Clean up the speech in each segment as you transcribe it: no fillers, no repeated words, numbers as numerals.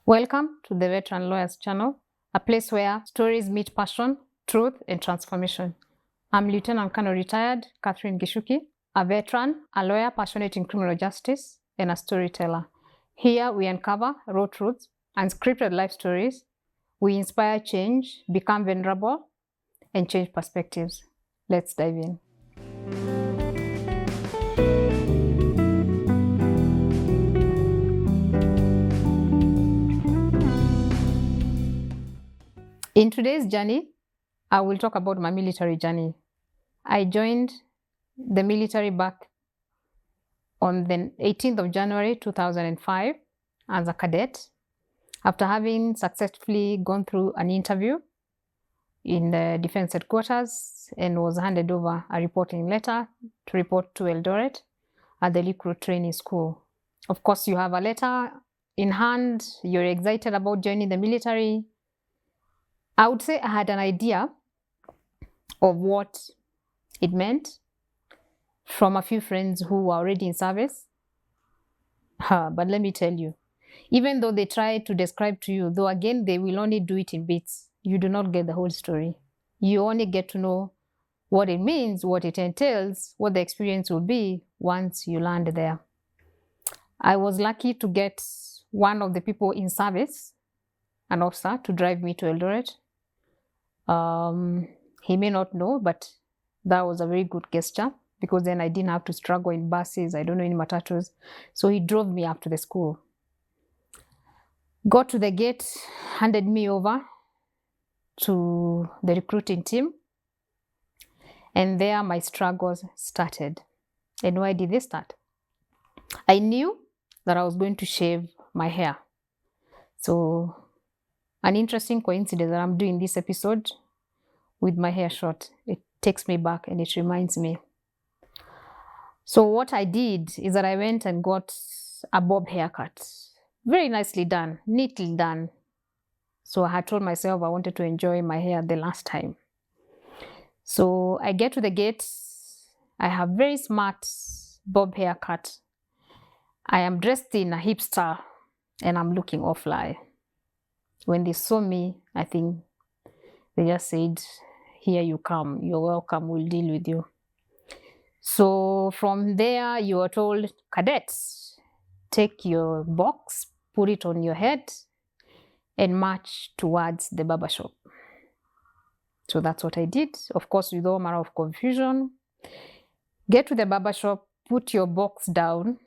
Welcome to the Veteran Lawyers channel, a place where stories meet passion, truth, and transformation. I'm Lieutenant Colonel Retired Catherine Gishuki, a veteran, a lawyer passionate in criminal justice, and a storyteller. Here we uncover raw truths, unscripted life stories. We inspire change, become vulnerable, and change perspectives. Let's dive in. In today's journey, I will talk about my military journey. I joined the military back on the 18th of January 2005 as a cadet after having successfully gone through an interview in the defense headquarters and was handed over a reporting letter to report to Eldoret at the recruit training school. Of course, you have a letter in hand, you're excited about joining the military. I would say I had an idea of what it meant from a few friends who were already in service. But let me tell you, even though they try to describe to you, though again, they will only do it in bits. You do not get the whole story. You only get to know what it means, what it entails, what the experience will be once you land there. I was lucky to get one of the people in service, an officer, to drive me to Eldoret. He may not know, but that was a very good gesture because then I didn't have to struggle in buses. I don't know any matatus. So he drove me up to the school. Got to the gate, handed me over to the recruiting team. And there my struggles started. And why did they start? I knew that I was going to shave my hair. So an interesting coincidence that I'm doing this episode with my hair short. It takes me back and it reminds me. So what I did is that I went and got a bob haircut. Very nicely done, neatly done. So I had told myself I wanted to enjoy my hair the last time. So I get to the gate. I have very smart bob haircut. I am dressed in a hipster and I'm looking all fly. When they saw me, I think they just said, "Here you come, you're welcome, we'll deal with you." So from there, you are told, cadets, take your box, put it on your head, and march towards the barber shop. So that's what I did, of course, with all manner of confusion. Get to the barber shop, put your box down,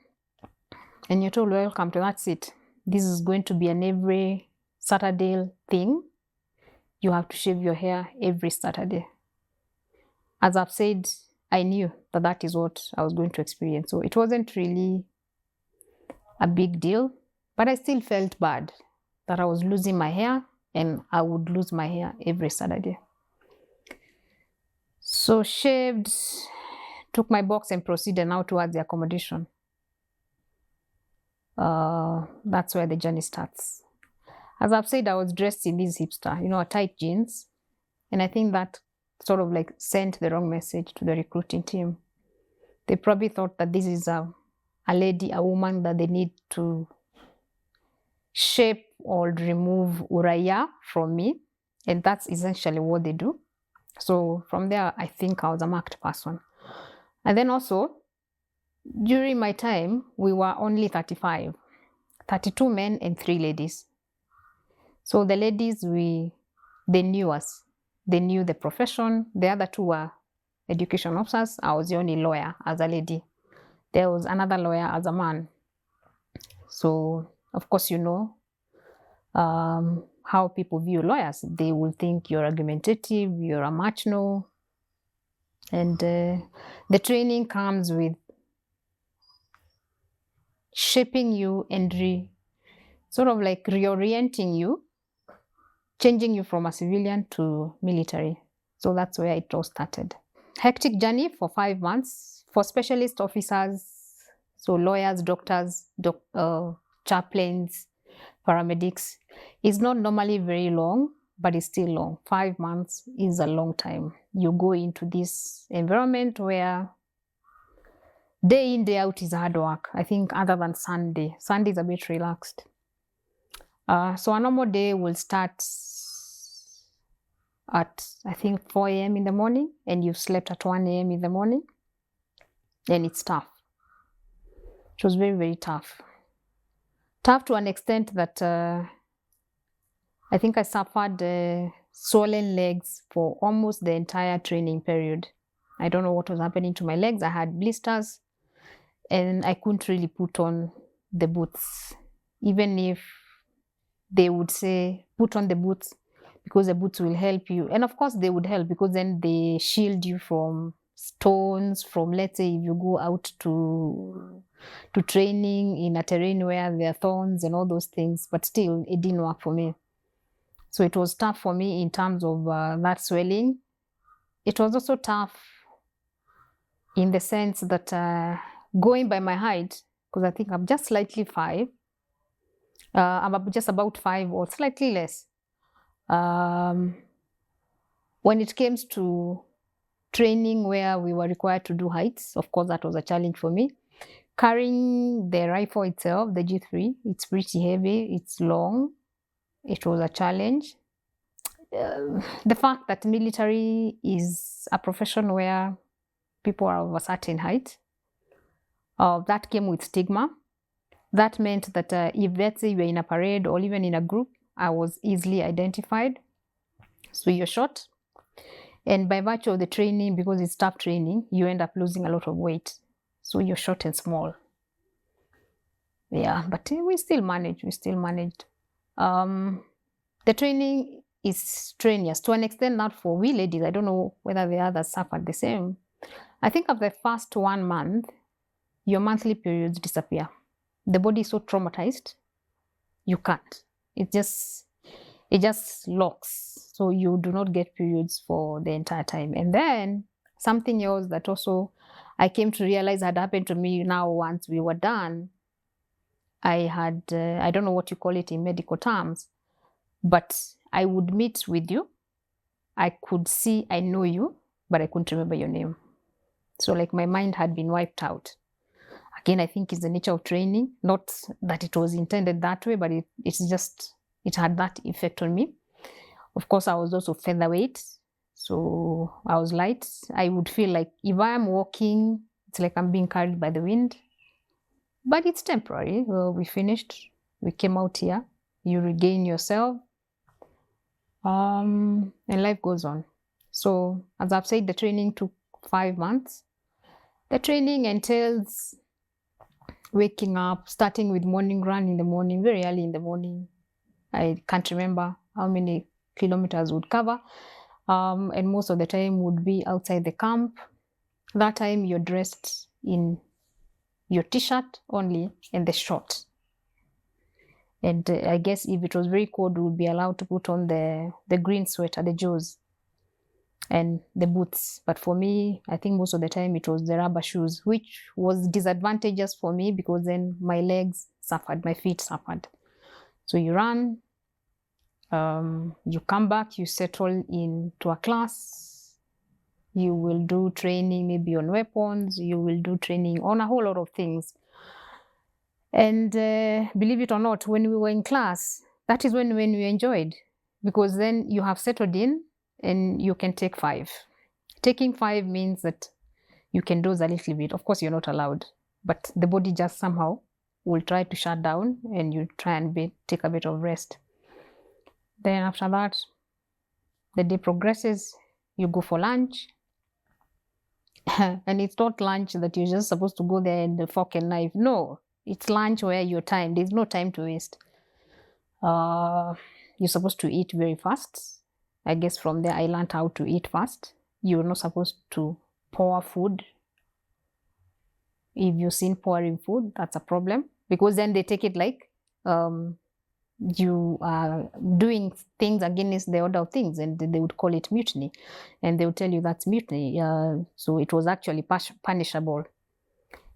and you're told, welcome to that's it. This is going to be an every Saturday thing. You have to shave your hair every Saturday. As I've said, I knew that that is what I was going to experience. So it wasn't really a big deal, but I still felt bad that I was losing my hair and I would lose my hair every Saturday. So shaved, took my box and proceeded now towards the accommodation. That's where the journey starts. As I've said, I was dressed in this hipster, a tight jeans. And I think that sort of like sent the wrong message to the recruiting team. They probably thought that this is a lady, a woman that they need to shape or remove uraya from me. And that's essentially what they do. So from there, I think I was a marked person. And then also, during my time, we were only 35, 32 men and 3 ladies. So the ladies, they knew us. They knew the profession. The other 2 were education officers. I was the only lawyer as a lady. There was another lawyer as a man. So, of course, how people view lawyers. They will think you're argumentative, you're a macho. And the training comes with shaping you and sort of like reorienting you, changing you from a civilian to military. So that's where it all started. Hectic journey for 5 months for specialist officers, so lawyers, doctors, chaplains, paramedics. It's not normally very long, but it's still long. 5 months is a long time. You go into this environment where day in, day out is hard work. I think other than Sunday. Sunday is a bit relaxed. So a normal day will start at, I think, 4 a.m. in the morning, and you've slept at 1 a.m. in the morning, and it's tough. It was very, very tough. Tough to an extent that I think I suffered swollen legs for almost the entire training period. I don't know what was happening to my legs. I had blisters, and I couldn't really put on the boots. Even if they would say, put on the boots, because the boots will help you. And of course they would help, because then they shield you from stones, from, let's say, if you go out to training in a terrain where there are thorns and all those things. But still, it didn't work for me. So it was tough for me in terms of that swelling. It was also tough in the sense that going by my height, because I think I'm just slightly 5, I'm just about 5 or slightly less. When it came to training where we were required to do heights, of course, that was a challenge for me. Carrying the rifle itself, the G3, it's pretty heavy, it's long. It was a challenge. The fact that military is a profession where people are of a certain height, that came with stigma. That meant that if, let's say, you were in a parade or even in a group, I was easily identified. So you're short. And by virtue of the training, because it's tough training, you end up losing a lot of weight. So you're short and small. Yeah, but we still managed. The training is strenuous to an extent, not for we ladies. I don't know whether the others suffered the same. I think of the first 1 month, your monthly periods disappear. The body is so traumatized, you can't. It just locks. So you do not get periods for the entire time. And then something else that also I came to realize had happened to me now once we were done. I had, I don't know what you call it in medical terms, but I would meet with you. I could see, I know you, but I couldn't remember your name. So like my mind had been wiped out. Again, I think it's the nature of training, not that it was intended that way, but it had that effect on me. Of course, I was also featherweight, so I was light. I would feel like if I am walking, it's like I'm being carried by the wind. But it's temporary. Well, we finished. We came out here. You regain yourself. And life goes on. So, as I've said, the training took 5 months. The training entails waking up, starting with morning run in the morning, very early in the morning. I can't remember how many kilometers would cover. And most of the time would be outside the camp. That time you're dressed in your t-shirt only and the short. And I guess if it was very cold, we would be allowed to put on the green sweater, the jaws, and the boots. But for me, I think most of the time it was the rubber shoes, which was disadvantageous for me because then my legs suffered, my feet suffered. So you run, you come back, you settle into a class. You will do training maybe on weapons. You will do training on a whole lot of things. And believe it or not, when we were in class, that is when we enjoyed, because then you have settled in and you can take 5. Taking 5 means that you can doze a little bit. Of course, you're not allowed, but the body just somehow will try to shut down and you try and take a bit of rest. Then after that, the day progresses, you go for lunch. And it's not lunch that you're just supposed to go there and the fork and knife. No, it's lunch where your time, there's no time to waste. You're supposed to eat very fast. I guess from there I learned how to eat fast. You're not supposed to pour food. If you've seen pouring food, that's a problem, because then they take it like you are doing things against the order of things, and they would call it mutiny, and they would tell you that's mutiny. So it was actually punishable.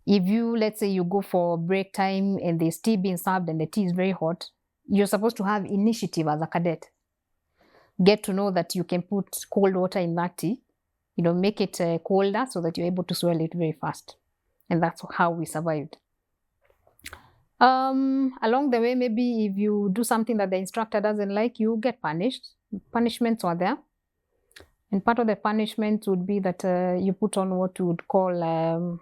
If you, let's say you go for break time and there's tea being served and the tea is very hot, you're supposed to have initiative as a cadet. Get to know that you can put cold water in that tea, make it colder so that you're able to swallow it very fast. And that's how we survived. Along the way, maybe if you do something that the instructor doesn't like, you get punished. Punishments are there. And part of the punishment would be that you put on what you would call,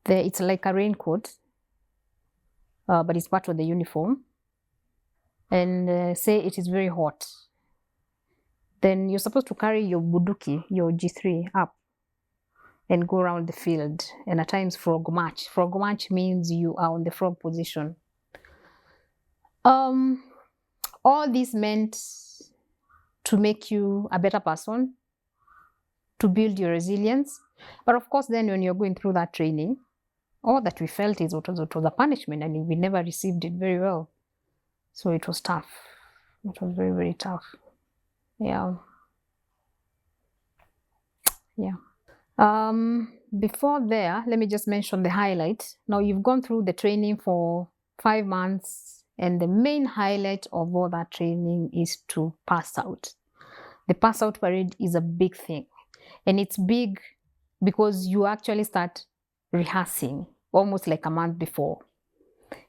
it's like a raincoat, but it's part of the uniform. And say it is very hot. Then you're supposed to carry your buduki, your G3 up and go around the field, and at times frog march. Frog march means you are on the frog position. All this meant to make you a better person, to build your resilience. But of course, then when you're going through that training, all that we felt is it was a punishment, and we never received it very well. So it was tough. It was very, very tough. Yeah. Before there, let me just mention the highlight. Now you've gone through the training for 5 months, and the main highlight of all that training is to pass out. The pass out parade is a big thing, and it's big because you actually start rehearsing almost like a month before,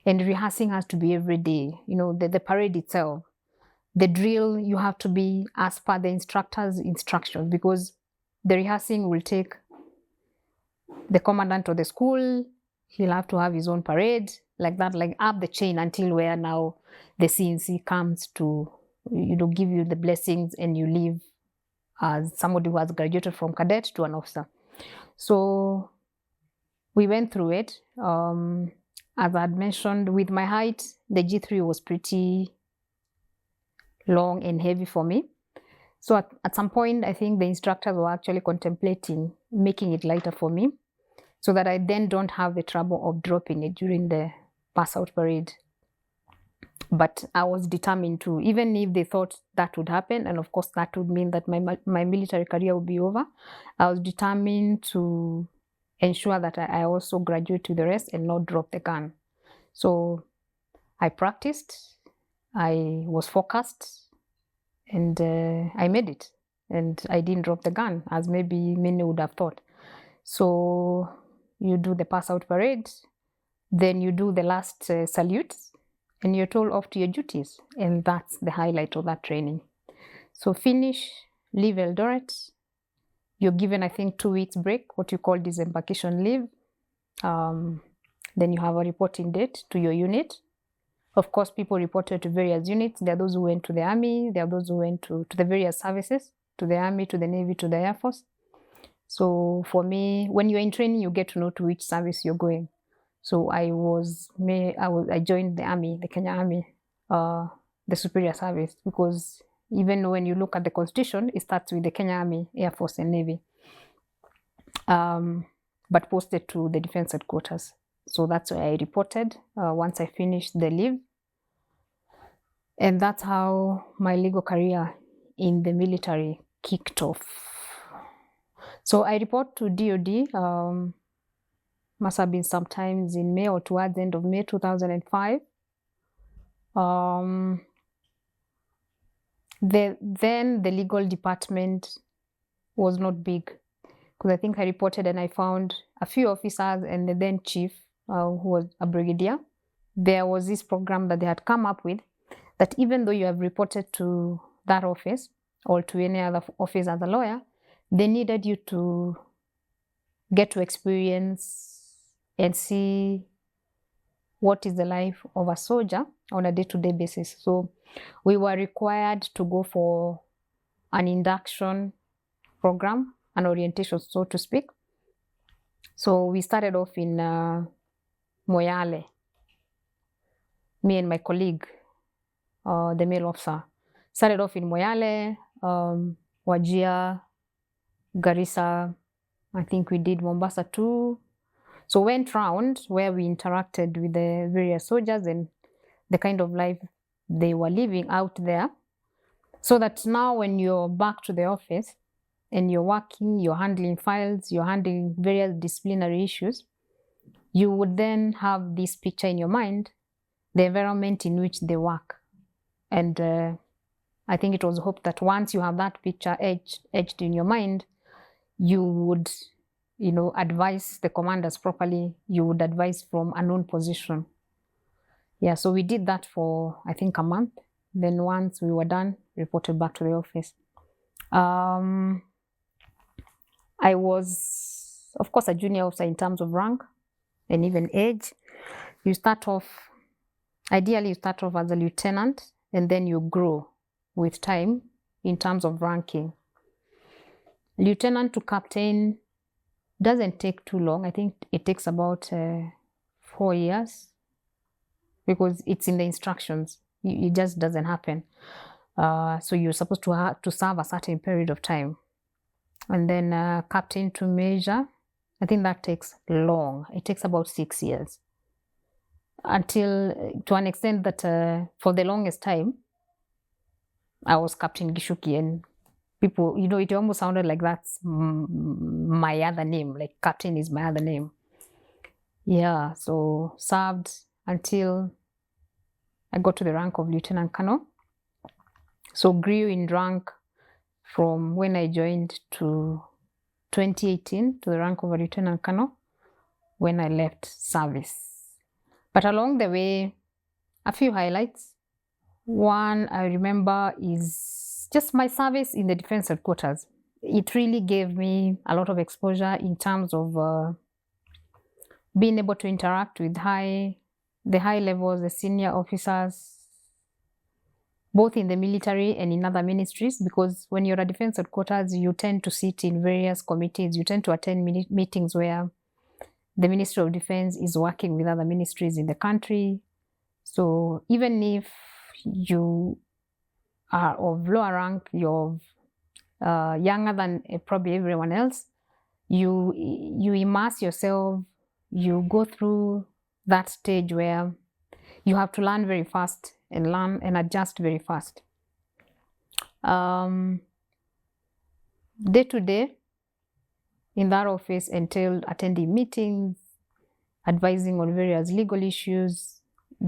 and rehearsing has to be every day. You know, the parade itself, the drill, you have to be as per the instructor's instructions, because the rehearsing will take the commandant of the school. He'll have to have his own parade, like that, like up the chain until where now the CNC comes to, give you the blessings and you leave as somebody who has graduated from cadet to an officer. So we went through it. As I had mentioned, with my height, the G3 was pretty long and heavy for me. So at some point, I think the instructors were actually contemplating making it lighter for me, so that I then don't have the trouble of dropping it during the pass out parade. But I was determined to, even if they thought that would happen, and of course that would mean that my military career would be over, I was determined to ensure that I also graduate with the rest and not drop the gun. So I practiced, I was focused, and I made it. And I didn't drop the gun, as maybe many would have thought. So you do the pass out parade, then you do the last salute, and you're told off to your duties. And that's the highlight of that training. So finish, leave Eldoret. You're given, I think, 2 weeks break, what you call disembarkation leave. Then you have a reporting date to your unit. Of course, people reported to various units. There are those who went to the Army. There are those who went to the various services, to the Army, to the Navy, to the Air Force. So for me, when you're in training, you get to know to which service you're going. So I joined the Army, the Kenya Army, the superior service, because even when you look at the Constitution, it starts with the Kenya Army, Air Force, and Navy, but posted to the Defense Headquarters. So that's where I reported once I finished the leave. And that's how my legal career in the military kicked off. So I report to DOD, must have been sometimes in May or towards the end of May 2005. Then the legal department was not big, because I think I reported and I found a few officers and the then chief, who was a brigadier. There was this program that they had come up with, that even though you have reported to that office or to any other office as a lawyer, they needed you to get to experience and see what is the life of a soldier on a day-to-day basis. So we were required to go for an induction program, an orientation, so to speak. So we started off in Moyale, me and my colleague, the male officer, started off in Moyale, Wajir, Garissa, I think we did Mombasa too. So went round where we interacted with the various soldiers and the kind of life they were living out there. So that now when you're back to the office and you're working, you're handling files, you're handling various disciplinary issues, you would then have this picture in your mind, the environment in which they work. And I think it was hoped that once you have that picture etched in your mind, you would advise the commanders properly, you would advise from a known position. Yeah, so we did that for, I think, a month. Then once we were done, reported back to the office. I was, of course, a junior officer in terms of rank and even age. Ideally, you start off as a lieutenant, and then you grow with time in terms of ranking. Lieutenant to captain doesn't take too long. I think it takes about 4 years, because it's in the instructions. It just doesn't happen. So you're supposed to serve a certain period of time. And then captain to major, I think that takes long. It takes about 6 years. Until, to an extent that for the longest time, I was Captain Gishuki, and people, it almost sounded like that's my other name, like captain is my other name. Yeah, so served until I got to the rank of Lieutenant Colonel. So grew in rank from when I joined to 2018 to the rank of a Lieutenant Colonel when I left service. But along the way, a few highlights. One I remember is just my service in the Defense Headquarters. It really gave me a lot of exposure in terms of being able to interact with the high levels, the senior officers, both in the military and in other ministries, because when you're at Defense Headquarters, you tend to sit in various committees. You tend to attend meetings where the Ministry of Defense is working with other ministries in the country. So even if you are of lower rank, you're younger than probably everyone else, you immerse yourself, you go through that stage where you have to learn very fast and learn and adjust very fast. Day to day in that office entailed attending meetings, advising on various legal issues,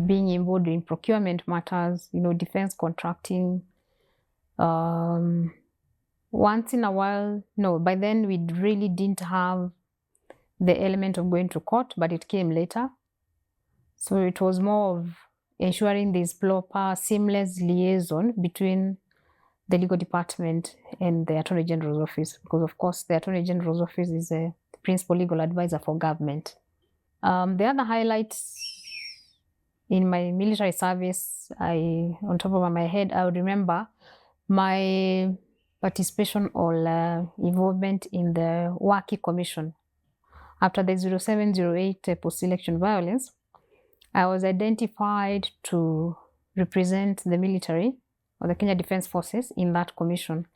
being involved in procurement matters, defense contracting. Once in a while, no, by then we really didn't have the element of going to court, but it came later. So it was more of ensuring this proper, seamless liaison between the legal department and the Attorney General's office, because of course the Attorney General's office is the principal legal advisor for government. The other highlights in my military service, on top of my head, I would remember my participation or involvement in the WAKI Commission. After the 0708 post-election violence, I was identified to represent the military or the Kenya Defense Forces in that commission,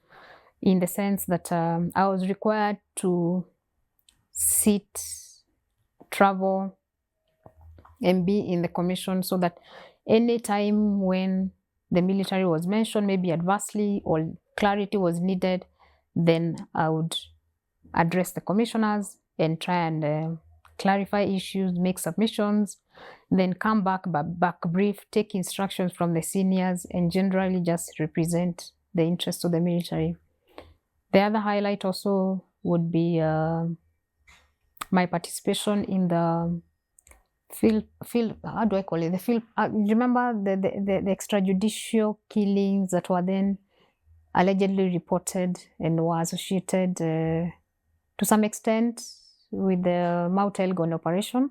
in the sense that I was required to travel, and be in the commission, so that any time when the military was mentioned, maybe adversely or clarity was needed, then I would address the commissioners and try and clarify issues, make submissions, then come back brief, take instructions from the seniors, and generally just represent the interests of the military. The other highlight also would be my participation in the field, how do I call it? The field, remember the extrajudicial killings that were then allegedly reported and were associated to some extent with the Mount Elgon operation,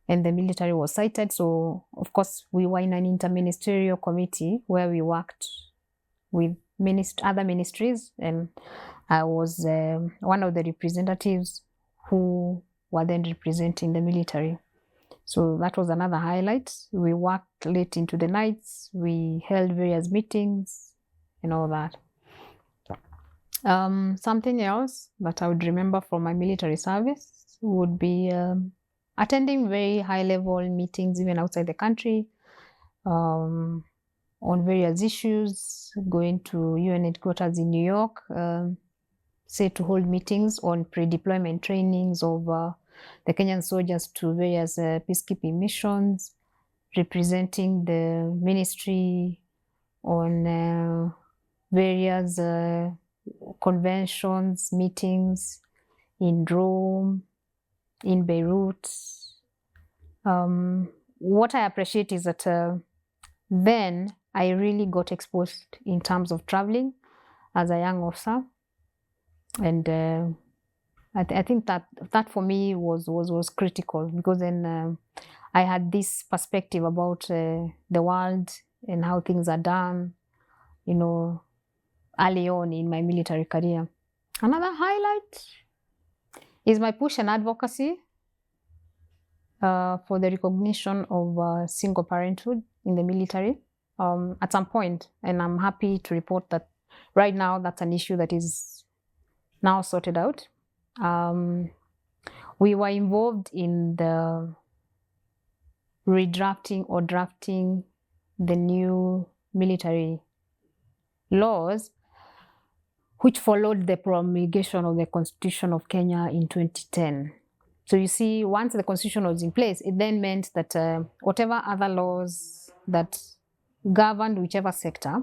and the military was cited. So of course we were in an interministerial committee where we worked with other ministries, and I was one of the representatives who were then representing the military. So that was another highlight. We worked late into the nights, we held various meetings and all that. Something else that I would remember from my military service would be attending very high-level meetings even outside the country on various issues, going to UN headquarters in New York, say to hold meetings on pre-deployment trainings of the Kenyan soldiers to various peacekeeping missions, representing the ministry on various conventions, meetings in Rome, in Beirut. What I appreciate is that then I really got exposed in terms of traveling as a young officer, and I think that for me was critical, because then I had this perspective about the world and how things are done, you know, early on in my military career. Another highlight is my push and advocacy for the recognition of single parenthood in the military at some point. And I'm happy to report that right now that's an issue that is now sorted out. We were involved in the redrafting or drafting the new military laws, which followed the promulgation of the Constitution of Kenya in 2010. So you see, once the Constitution was in place, it then meant that whatever other laws that governed whichever sector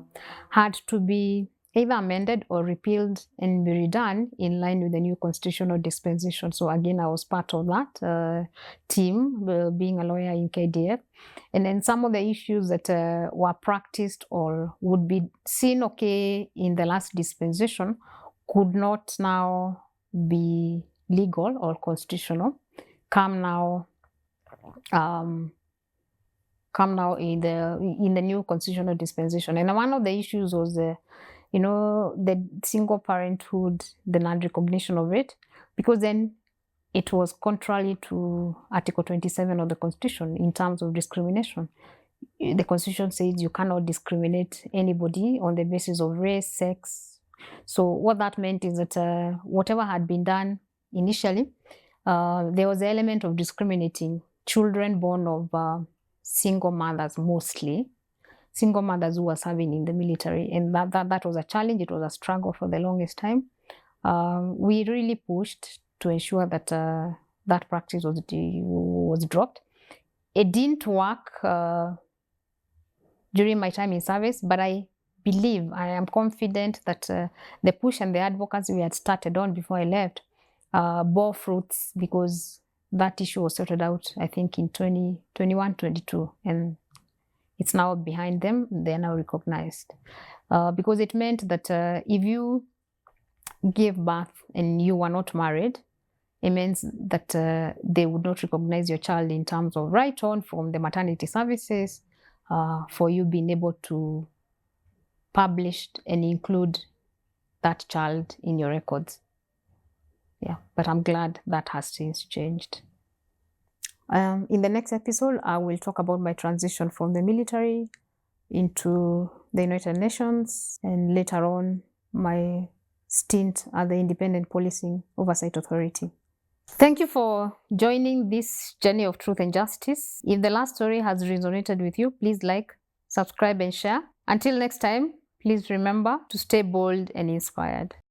had to be either amended or repealed and be redone in line with the new constitutional dispensation. So again, I was part of that team, being a lawyer in KDF. And then some of the issues that were practiced or would be seen okay in the last dispensation could not now be legal or constitutional, come now in the new constitutional dispensation. And one of the issues was the single parenthood, the non-recognition of it, because then it was contrary to Article 27 of the Constitution in terms of discrimination. The Constitution says you cannot discriminate anybody on the basis of race, sex. So what that meant is that whatever had been done initially, there was the element of discriminating children born of single mothers, mostly single mothers who were serving in the military, and that was a challenge. It was a struggle for the longest time. We really pushed to ensure that that practice was dropped. It didn't work during my time in service, but I am confident that the push and the advocacy we had started on before I left bore fruits, because that issue was sorted out, I think, in 2021, 22, and it's now behind them. They're now recognized, because it meant that if you gave birth and you were not married, it means that they would not recognize your child in terms of right on from the maternity services for you being able to publish and include that child in your records. Yeah, but I'm glad that has since changed. In the next episode, I will talk about my transition from the military into the United Nations, and later on my stint at the Independent Policing Oversight Authority. Thank you for joining this journey of truth and justice. If the last story has resonated with you, please like, subscribe, and share. Until next time, please remember to stay bold and inspired.